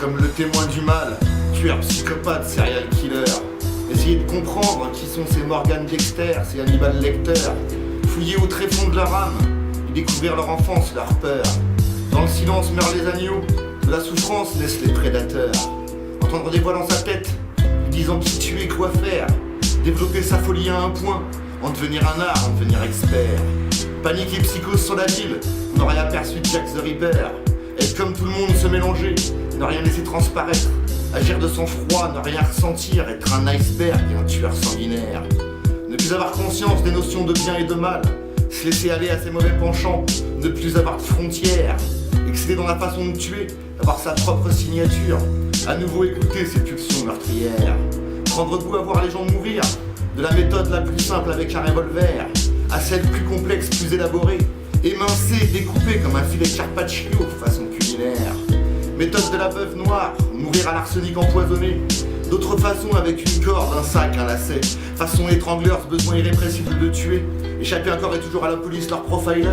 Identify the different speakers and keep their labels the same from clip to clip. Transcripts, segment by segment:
Speaker 1: Comme le témoin du mal, tueur, psychopathe, serial killer. Essayer de comprendre qui sont ces Morgan Dexter, ces Hannibal Lecter. Fouiller au tréfonds de leur âme et découvrir leur enfance, leur peur. Dans le silence meurent les agneaux, de la souffrance naissent les prédateurs. Entendre des voix dans sa tête, lui disant qui tuer, quoi faire. Développer sa folie à un point, en devenir un art, en devenir expert. Panique et psychose sur la ville, on aurait aperçu Jack the Ripper. Être comme tout le monde, se mélanger, ne rien laisser transparaître. Agir de sang-froid, ne rien ressentir, être un iceberg et un tueur sanguinaire. Ne plus avoir conscience des notions de bien et de mal, se laisser aller à ses mauvais penchants, ne plus avoir de frontières. Exceller dans la façon de tuer, avoir sa propre signature. À nouveau écouter ses pulsions meurtrières. Prendre goût à voir les gens mourir, de la méthode la plus simple avec un revolver à celle plus complexe, plus élaborée, émincée, découpée comme un filet de carpaccio façon culinaire. Méthode de la veuve noire, mourir à l'arsenic empoisonné. D'autres façons avec une corde, un sac, un lacet. Façon étrangleur, ce besoin irrépressible de tuer. Échapper encore et toujours à la police, leur profiler.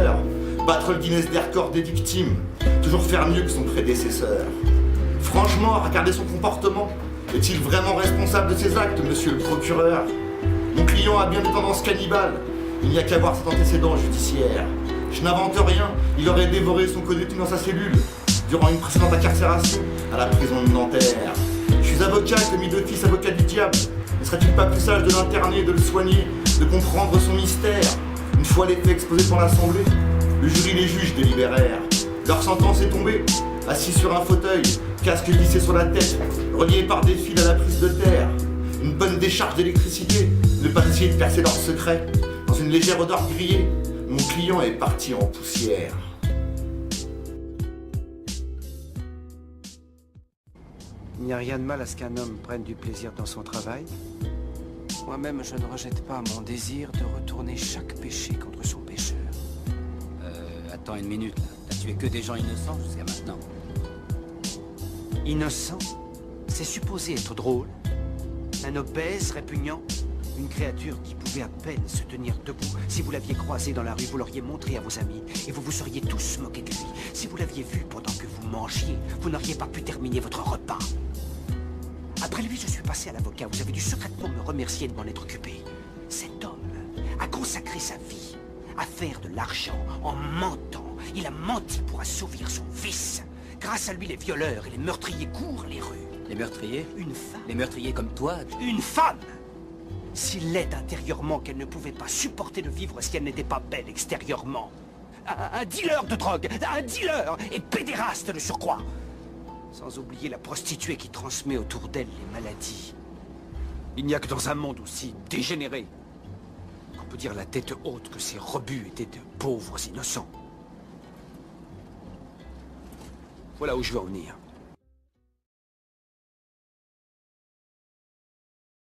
Speaker 1: Battre le Guinness des records des victimes. Toujours faire mieux que son prédécesseur. Franchement, regardez son comportement. Est-il vraiment responsable de ses actes, monsieur le procureur? Mon client a bien des tendances cannibales. Il n'y a qu'à voir cet antécédent judiciaire. Je n'invente rien, il aurait dévoré son co-détenu dans sa cellule durant une précédente incarcération à la prison de Nanterre. Je suis avocat, commis d'office, avocat du diable. Ne serait-il pas plus sage de l'interner, de le soigner, de comprendre son mystère? Une fois les faits exposés devant l'Assemblée, le jury et les juges délibérèrent. Leur sentence est tombée, assis sur un fauteuil, casque vissé sur la tête, relié par des fils à la prise de terre. Une bonne décharge d'électricité, ne pas essayer de percer leur secret. Dans une légère odeur grillée, mon client est parti en poussière.
Speaker 2: Il n'y a rien de mal à ce qu'un homme prenne du plaisir dans son travail. Moi-même, je ne rejette pas mon désir de retourner chaque péché contre son pécheur.
Speaker 3: Attends une minute, là. T'as tué que des gens innocents jusqu'à maintenant.
Speaker 2: Innocent, c'est supposé être drôle. Un obèse, répugnant, une créature qui pouvait à peine se tenir debout. Si vous l'aviez croisé dans la rue, vous l'auriez montré à vos amis et vous vous seriez tous moqués de lui. Si vous l'aviez vu pendant que vous mangiez, vous n'auriez pas pu terminer votre repas. Après lui, je suis passé à l'avocat. Vous avez dû secrètement me remercier de m'en être occupé. Cet homme a consacré sa vie à faire de l'argent en mentant. Il a menti pour assouvir son vice. Grâce à lui, les violeurs et les meurtriers courent les rues.
Speaker 3: Les meurtriers?
Speaker 2: Une femme.
Speaker 3: Les meurtriers comme toi?
Speaker 2: Une femme! S'il l'aide intérieurement qu'elle ne pouvait pas supporter de vivre si elle n'était pas belle extérieurement. Un dealer de drogue, un dealer et pédéraste de surcroît. Sans oublier la prostituée qui transmet autour d'elle les maladies. Il n'y a que dans un monde aussi dégénéré qu'on peut dire la tête haute que ces rebuts étaient de pauvres innocents. Voilà où je veux en venir.